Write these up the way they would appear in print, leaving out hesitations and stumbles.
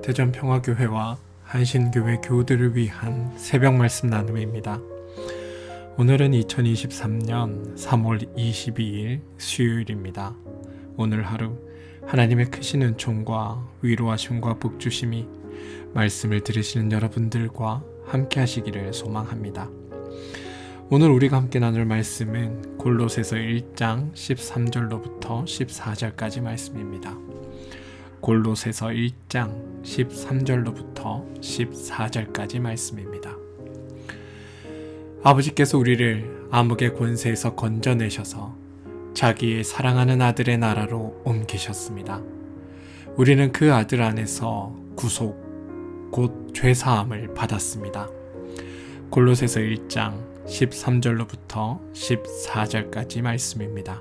대전평화교회와 한신교회 교우들을 위한 새벽 말씀 나눔입니다. 오늘은 2023년 3월 22일 수요일입니다. 오늘 하루 하나님의 크신 은총과 위로하심과 복주심이 말씀을 들으시는 여러분들과 함께 하시기를 소망합니다. 오늘 우리가 함께 나눌 말씀은 골로새서 1장 13절로부터 14절까지 말씀입니다. 골로새서 1장 13절로부터 14절까지 말씀입니다. 아버지께서 우리를 암흑의 권세에서 건져내셔서 자기의 사랑하는 아들의 나라로 옮기셨습니다. 우리는 그 아들 안에서 구속, 곧 죄사함을 받았습니다. 골로새서 1장 13절로부터 14절까지 말씀입니다.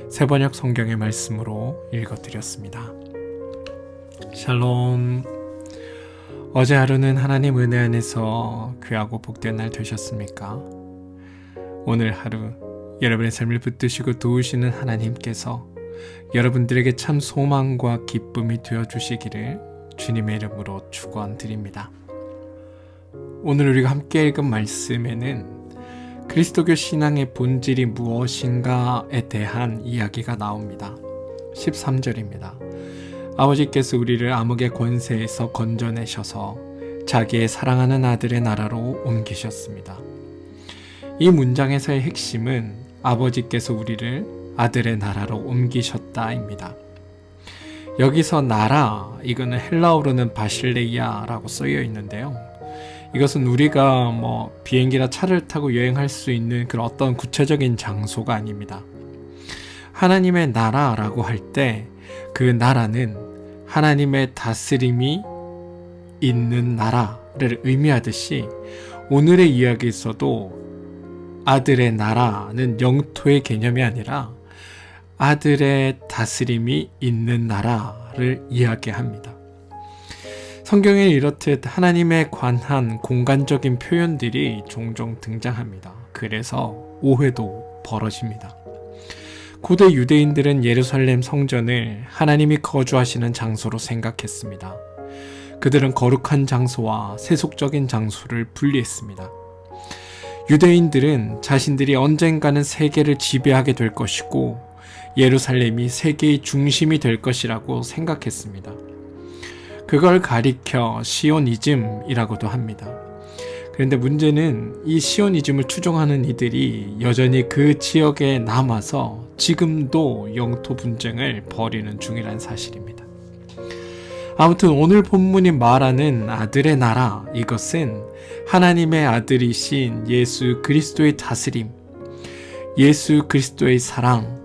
새번역 성경의 말씀으로 읽어드렸습니다. 샬롬. 어제 하루는 하나님 은혜 안에서 귀하고 복된 날 되셨습니까? 오늘 하루 여러분의 삶을 붙드시고 도우시는 하나님께서 여러분들에게 참 소망과 기쁨이 되어주시기를 주님의 이름으로 축원드립니다. 오늘 우리가 함께 읽은 말씀에는 그리스도교 신앙의 본질이 무엇인가에 대한 이야기가 나옵니다. 13절입니다. 아버지께서 우리를 암흑의 권세에서 건져내셔서 자기의 사랑하는 아들의 나라로 옮기셨습니다. 이 문장에서의 핵심은 아버지께서 우리를 아들의 나라로 옮기셨다입니다. 여기서 나라, 이거는 헬라어로는 바실레이아라고 쓰여 있는데요. 이것은 우리가 비행기나 차를 타고 여행할 수 있는 그런 어떤 구체적인 장소가 아닙니다. 하나님의 나라라고 할 때 그 나라는 하나님의 다스림이 있는 나라를 의미하듯이 오늘의 이야기에서도 아들의 나라는 영토의 개념이 아니라 아들의 다스림이 있는 나라를 이야기합니다. 성경에 이렇듯 하나님에 관한 공간적인 표현들이 종종 등장합니다. 그래서 오해도 벌어집니다. 고대 유대인들은 예루살렘 성전을 하나님이 거주하시는 장소로 생각했습니다. 그들은 거룩한 장소와 세속적인 장소를 분리했습니다. 유대인들은 자신들이 언젠가는 세계를 지배하게 될 것이고 예루살렘이 세계의 중심이 될 것이라고 생각했습니다. 그걸 가리켜 시오니즘이라고도 합니다. 그런데 문제는 이 시오니즘을 추종하는 이들이 여전히 그 지역에 남아서 지금도 영토 분쟁을 벌이는 중이라는 사실입니다. 아무튼 오늘 본문이 말하는 아들의 나라, 이것은 하나님의 아들이신 예수 그리스도의 다스림, 예수 그리스도의 사랑,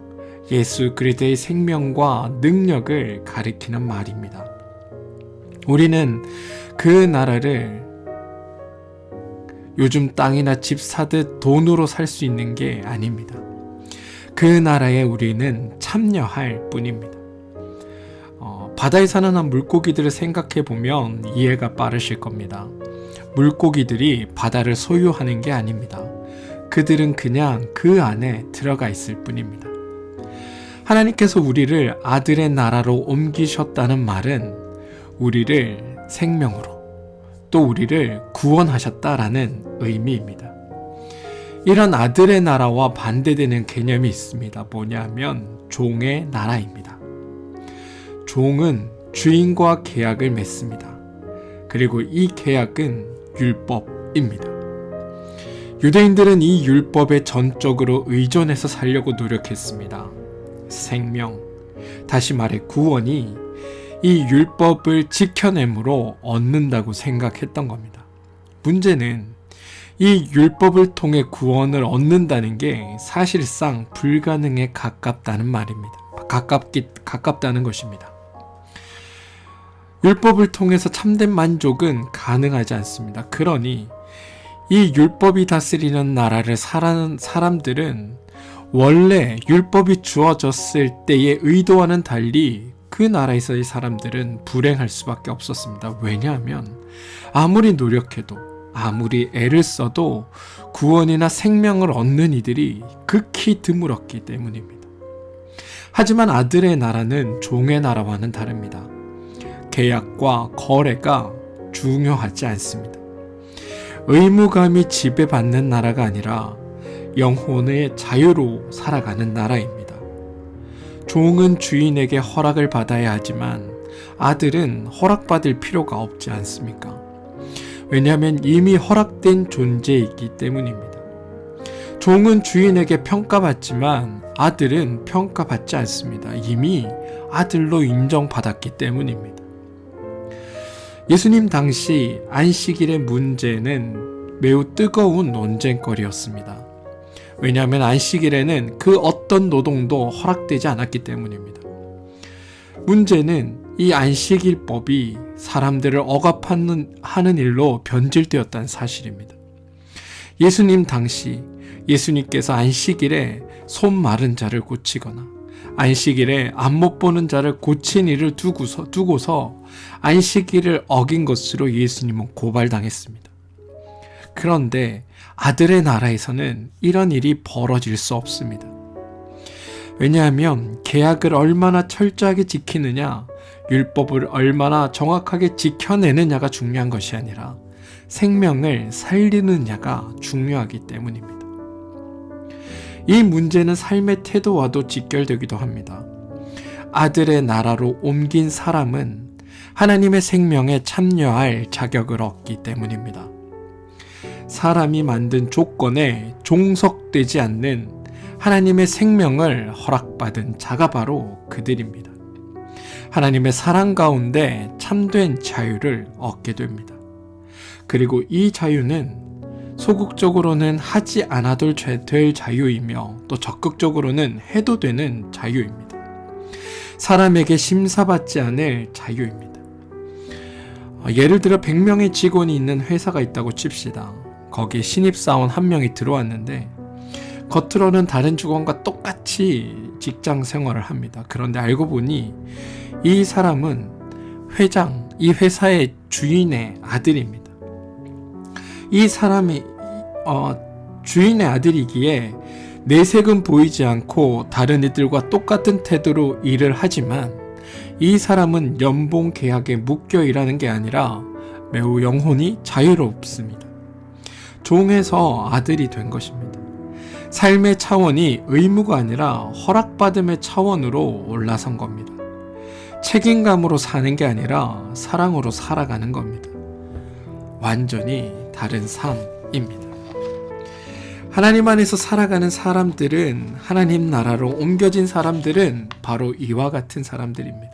예수 그리스도의 생명과 능력을 가리키는 말입니다. 우리는 그 나라를 요즘 땅이나 집 사듯 돈으로 살 수 있는 게 아닙니다. 그 나라에 우리는 참여할 뿐입니다. 바다에 사는 한 물고기들을 생각해 보면 이해가 빠르실 겁니다. 물고기들이 바다를 소유하는 게 아닙니다. 그들은 그냥 그 안에 들어가 있을 뿐입니다. 하나님께서 우리를 아들의 나라로 옮기셨다는 말은 우리를 생명으로 또 우리를 구원하셨다라는 의미입니다. 이런 아들의 나라와 반대되는 개념이 있습니다. 뭐냐면 종의 나라입니다. 종은 주인과 계약을 맺습니다. 그리고 이 계약은 율법입니다. 유대인들은 이 율법에 전적으로 의존해서 살려고 노력했습니다. 생명, 다시 말해 구원이 이 율법을 지켜냄으로 얻는다고 생각했던 겁니다. 문제는 이 율법을 통해 구원을 얻는다는 게 사실상 불가능에 가깝다는 말입니다. 가깝다는 것입니다. 율법을 통해서 참된 만족은 가능하지 않습니다. 그러니 이 율법이 다스리는 나라를 살아가는 사람들은 원래 율법이 주어졌을 때의 의도와는 달리 그 나라에서의 사람들은 불행할 수밖에 없었습니다. 왜냐하면 아무리 노력해도 아무리 애를 써도 구원이나 생명을 얻는 이들이 극히 드물었기 때문입니다. 하지만 아들의 나라는 종의 나라와는 다릅니다. 계약과 거래가 중요하지 않습니다. 의무감이 지배받는 나라가 아니라 영혼의 자유로 살아가는 나라입니다. 종은 주인에게 허락을 받아야 하지만 아들은 허락받을 필요가 없지 않습니까? 왜냐하면 이미 허락된 존재이기 때문입니다. 종은 주인에게 평가받지만 아들은 평가받지 않습니다. 이미 아들로 인정받았기 때문입니다. 예수님 당시 안식일의 문제는 매우 뜨거운 논쟁거리였습니다. 왜냐하면 안식일에는 그 어떤 노동도 허락되지 않았기 때문입니다. 문제는 이 안식일법이 사람들을 억압하는 일로 변질되었다는 사실입니다. 예수님 당시 예수님께서 안식일에 손 마른 자를 고치거나 안식일에 안 못 보는 자를 고친 일을 두고서 안식일을 어긴 것으로 예수님은 고발당했습니다. 그런데 아들의 나라에서는 이런 일이 벌어질 수 없습니다. 왜냐하면 계약을 얼마나 철저하게 지키느냐, 율법을 얼마나 정확하게 지켜내느냐가 중요한 것이 아니라 생명을 살리느냐가 중요하기 때문입니다. 이 문제는 삶의 태도와도 직결되기도 합니다. 아들의 나라로 옮긴 사람은 하나님의 생명에 참여할 자격을 얻기 때문입니다. 사람이 만든 조건에 종속되지 않는 하나님의 생명을 허락받은 자가 바로 그들입니다. 하나님의 사랑 가운데 참된 자유를 얻게 됩니다. 그리고 이 자유는 소극적으로는 하지 않아도 될 자유이며 또 적극적으로는 해도 되는 자유입니다. 사람에게 심사받지 않을 자유입니다. 예를 들어 100명의 직원이 있는 회사가 있다고 칩시다. 거기에 신입사원 한 명이 들어왔는데 겉으로는 다른 직원과 똑같이 직장 생활을 합니다. 그런데 알고 보니 이 사람은 이 회사의 주인의 아들입니다. 이 사람이 주인의 아들이기에 내색은 보이지 않고 다른 이들과 똑같은 태도로 일을 하지만 이 사람은 연봉 계약에 묶여 일하는 게 아니라 매우 영혼이 자유롭습니다. 종에서 아들이 된 것입니다. 삶의 차원이 의무가 아니라 허락받음의 차원으로 올라선 겁니다. 책임감으로 사는 게 아니라 사랑으로 살아가는 겁니다. 완전히 다른 삶입니다. 하나님 안에서 살아가는 사람들은, 하나님 나라로 옮겨진 사람들은 바로 이와 같은 사람들입니다.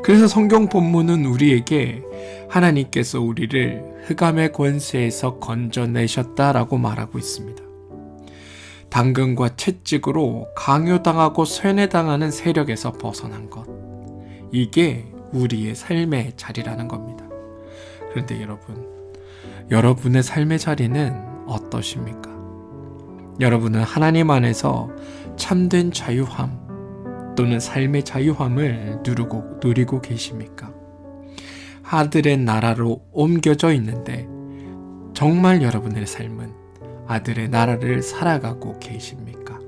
그래서 성경 본문은 우리에게 하나님께서 우리를 흑암의 권세에서 건져내셨다라고 말하고 있습니다. 당근과 채찍으로 강요당하고 쇠뇌당하는 세력에서 벗어난 것, 이게 우리의 삶의 자리라는 겁니다. 그런데 여러분의 삶의 자리는 어떠십니까? 여러분은 하나님 안에서 참된 자유함 또는 삶의 자유함을 누리고 계십니까? 아들의 나라로 옮겨져 있는데 정말 여러분의 삶은 아들의 나라를 살아가고 계십니까?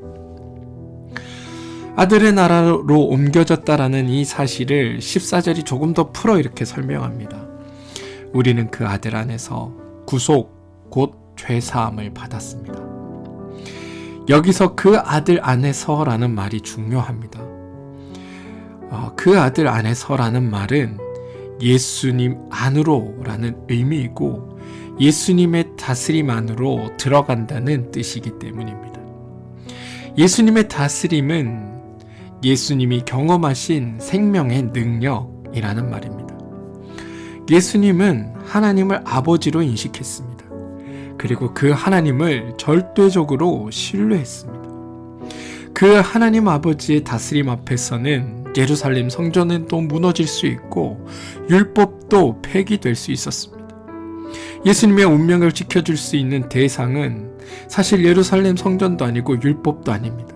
아들의 나라로 옮겨졌다라는 이 사실을 14절이 조금 더 풀어 이렇게 설명합니다. 우리는 그 아들 안에서 구속, 곧 죄사함을 받았습니다. 여기서 그 아들 안에서라는 말이 중요합니다. 그 아들 안에서라는 말은 예수님 안으로라는 의미이고 예수님의 다스림 안으로 들어간다는 뜻이기 때문입니다. 예수님의 다스림은 예수님이 경험하신 생명의 능력이라는 말입니다. 예수님은 하나님을 아버지로 인식했습니다. 그리고 그 하나님을 절대적으로 신뢰했습니다. 그 하나님 아버지의 다스림 앞에서는 예루살렘 성전은 또 무너질 수 있고 율법도 폐기될 수 있었습니다. 예수님의 운명을 지켜줄 수 있는 대상은 사실 예루살렘 성전도 아니고 율법도 아닙니다.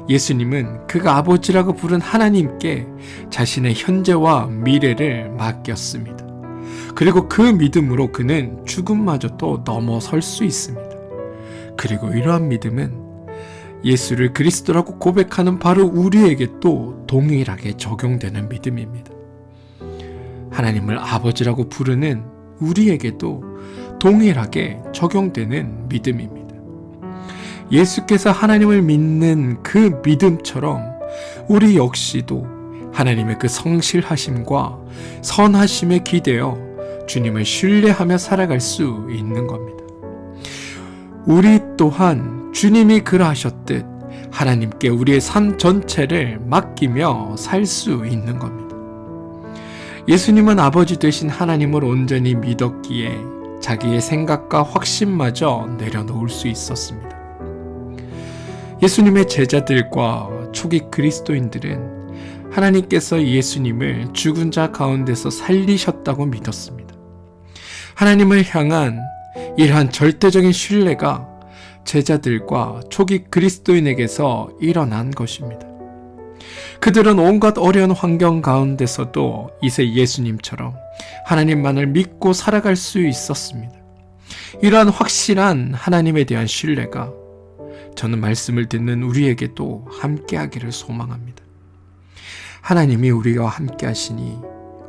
예수님은 그가 아버지라고 부른 하나님께 자신의 현재와 미래를 맡겼습니다. 그리고 그 믿음으로 그는 죽음마저도 넘어설 수 있습니다. 그리고 이러한 믿음은 예수를 그리스도라고 고백하는 바로 우리에게 또 동일하게 적용되는 믿음입니다. 하나님을 아버지라고 부르는 우리에게도 동일하게 적용되는 믿음입니다. 예수께서 하나님을 믿는 그 믿음처럼 우리 역시도 하나님의 그 성실하심과 선하심에 기대어 주님을 신뢰하며 살아갈 수 있는 겁니다. 우리 또한 주님이 그러하셨듯 하나님께 우리의 삶 전체를 맡기며 살 수 있는 겁니다. 예수님은 아버지 되신 하나님을 온전히 믿었기에 자기의 생각과 확신마저 내려놓을 수 있었습니다. 예수님의 제자들과 초기 그리스도인들은 하나님께서 예수님을 죽은 자 가운데서 살리셨다고 믿었습니다. 하나님을 향한 이러한 절대적인 신뢰가 제자들과 초기 그리스도인에게서 일어난 것입니다. 그들은 온갖 어려운 환경 가운데서도 이세 예수님처럼 하나님만을 믿고 살아갈 수 있었습니다. 이러한 확실한 하나님에 대한 신뢰가 저는 말씀을 듣는 우리에게도 함께하기를 소망합니다. 하나님이 우리와 함께 하시니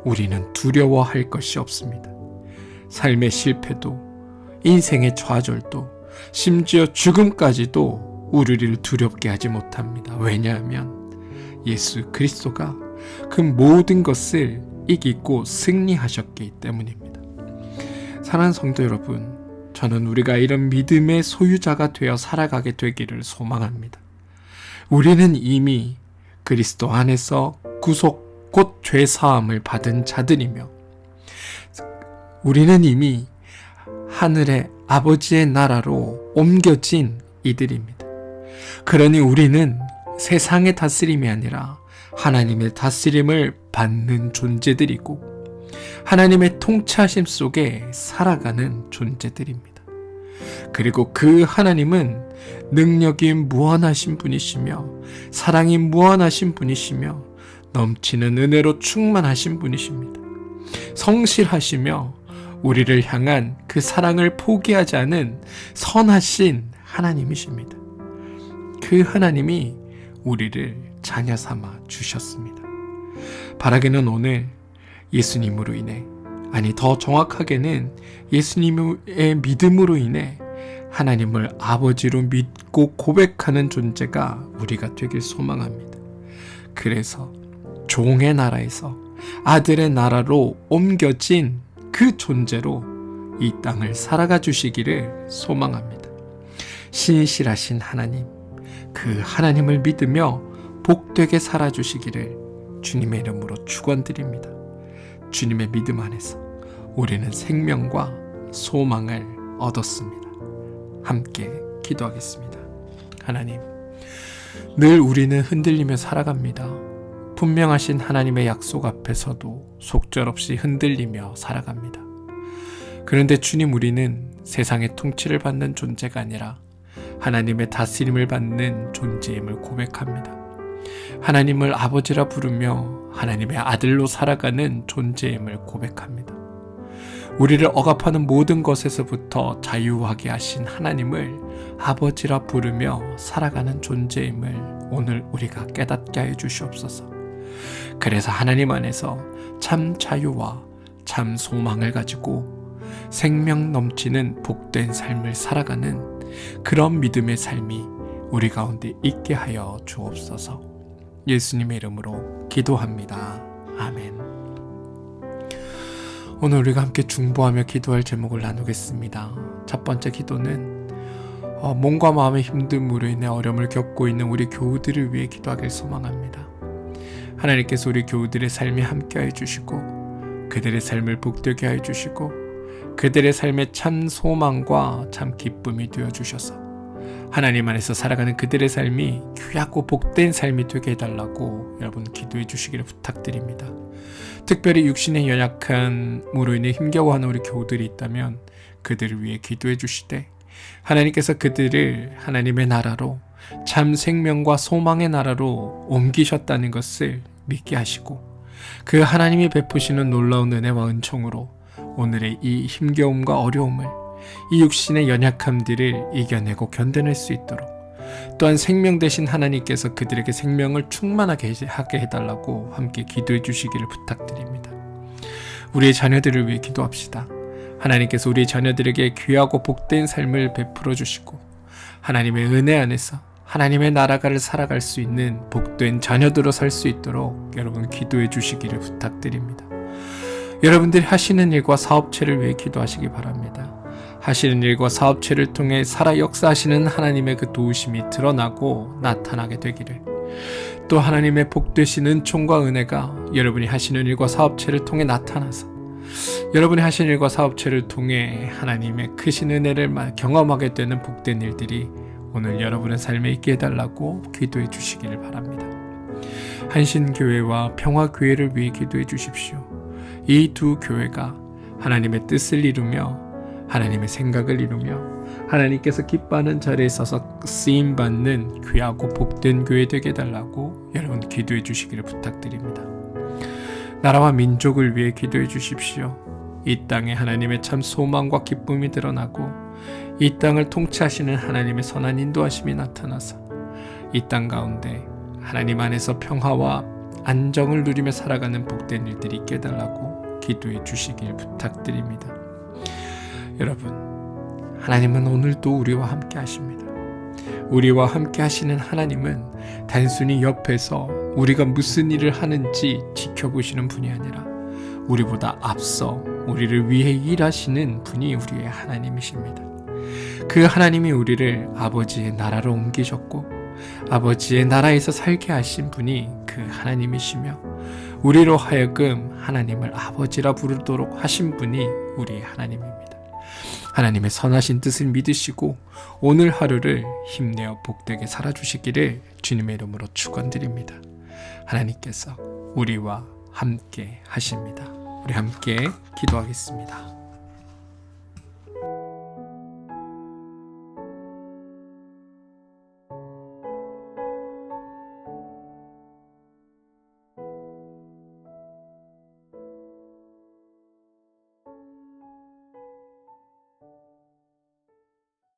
우리는 두려워할 것이 없습니다. 삶의 실패도, 인생의 좌절도, 심지어 죽음까지도 우리를 두렵게 하지 못합니다. 왜냐하면 예수 그리스도가 그 모든 것을 이기고 승리하셨기 때문입니다. 사랑하는 성도 여러분, 저는 우리가 이런 믿음의 소유자가 되어 살아가게 되기를 소망합니다. 우리는 이미 그리스도 안에서 구속 곧 죄사함을 받은 자들이며 우리는 이미 하늘의 아버지의 나라로 옮겨진 이들입니다. 그러니 우리는 세상의 다스림이 아니라 하나님의 다스림을 받는 존재들이고 하나님의 통치하심 속에 살아가는 존재들입니다. 그리고 그 하나님은 능력이 무한하신 분이시며 사랑이 무한하신 분이시며 넘치는 은혜로 충만하신 분이십니다. 성실하시며 우리를 향한 그 사랑을 포기하지 않은 선하신 하나님이십니다. 그 하나님이 우리를 자녀 삼아 주셨습니다. 바라기는 오늘 예수님으로 인해, 아니 더 정확하게는 예수님의 믿음으로 인해 하나님을 아버지로 믿고 고백하는 존재가 우리가 되길 소망합니다. 그래서 종의 나라에서 아들의 나라로 옮겨진 그 존재로 이 땅을 살아가 주시기를 소망합니다. 신실하신 하나님, 그 하나님을 믿으며 복되게 살아주시기를 주님의 이름으로 축원드립니다. 주님의 믿음 안에서 우리는 생명과 소망을 얻었습니다. 함께 기도하겠습니다. 하나님, 늘 우리는 흔들리며 살아갑니다. 분명하신 하나님의 약속 앞에서도 속절없이 흔들리며 살아갑니다. 그런데 주님, 우리는 세상의 통치를 받는 존재가 아니라 하나님의 다스림을 받는 존재임을 고백합니다. 하나님을 아버지라 부르며 하나님의 아들로 살아가는 존재임을 고백합니다. 우리를 억압하는 모든 것에서부터 자유하게 하신 하나님을 아버지라 부르며 살아가는 존재임을 오늘 우리가 깨닫게 하여 주시옵소서. 그래서 하나님 안에서 참 자유와 참 소망을 가지고 생명 넘치는 복된 삶을 살아가는 그런 믿음의 삶이 우리 가운데 있게 하여 주옵소서. 예수님의 이름으로 기도합니다. 아멘. 오늘 우리가 함께 중보하며 기도할 제목을 나누겠습니다. 첫 번째 기도는 몸과 마음의 힘듦으로 인해 어려움을 겪고 있는 우리 교우들을 위해 기도하길 소망합니다. 하나님께서 우리 교우들의 삶에 함께하여 주시고 그들의 삶을 복되게 하여 주시고 그들의 삶에 참 소망과 참 기쁨이 되어주셔서 하나님 안에서 살아가는 그들의 삶이 귀하고 복된 삶이 되게 해달라고 여러분 기도해 주시기를 부탁드립니다. 특별히 육신의 연약함으로 인해 힘겨워하는 우리 교우들이 있다면 그들을 위해 기도해 주시되 하나님께서 그들을 하나님의 나라로 참 생명과 소망의 나라로 옮기셨다는 것을 믿게 하시고 그 하나님이 베푸시는 놀라운 은혜와 은총으로 오늘의 이 힘겨움과 어려움을 이 육신의 연약함들을 이겨내고 견뎌낼 수 있도록 또한 생명 되신 하나님께서 그들에게 생명을 충만하게 하게 해달라고 함께 기도해 주시기를 부탁드립니다. 우리의 자녀들을 위해 기도합시다. 하나님께서 우리 자녀들에게 귀하고 복된 삶을 베풀어 주시고 하나님의 은혜 안에서 하나님의 나라가를 살아갈 수 있는 복된 자녀들로 살 수 있도록 여러분 기도해 주시기를 부탁드립니다. 여러분들이 하시는 일과 사업체를 위해 기도하시기 바랍니다. 하시는 일과 사업체를 통해 살아 역사하시는 하나님의 그 도우심이 드러나고 나타나게 되기를, 또 하나님의 복되신 은총과 은혜가 여러분이 하시는 일과 사업체를 통해 나타나서 여러분이 하시는 일과 사업체를 통해 하나님의 크신 은혜를 경험하게 되는 복된 일들이 오늘 여러분의 삶에 있게 해달라고 기도해 주시기를 바랍니다. 한신교회와 평화교회를 위해 기도해 주십시오. 이 두 교회가 하나님의 뜻을 이루며 하나님의 생각을 이루며 하나님께서 기뻐하는 자리에 서서 쓰임받는 귀하고 복된 교회 되게 해달라고 여러분 기도해 주시기를 부탁드립니다. 나라와 민족을 위해 기도해 주십시오. 이 땅에 하나님의 참 소망과 기쁨이 드러나고 이 땅을 통치하시는 하나님의 선한 인도하심이 나타나서 이 땅 가운데 하나님 안에서 평화와 안정을 누리며 살아가는 복된 일들이 있게 해달라고 기도해 주시길 부탁드립니다. 여러분, 하나님은 오늘도 우리와 함께 하십니다. 우리와 함께 하시는 하나님은 단순히 옆에서 우리가 무슨 일을 하는지 지켜보시는 분이 아니라 우리보다 앞서 우리를 위해 일하시는 분이 우리의 하나님이십니다. 그 하나님이 우리를 아버지의 나라로 옮기셨고 아버지의 나라에서 살게 하신 분이 그 하나님이시며 우리로 하여금 하나님을 아버지라 부르도록 하신 분이 우리의 하나님입니다. 하나님의 선하신 뜻을 믿으시고 오늘 하루를 힘내어 복되게 살아주시기를 주님의 이름으로 축원드립니다. 하나님께서 우리와 함께 하십니다. 우리 함께 기도하겠습니다.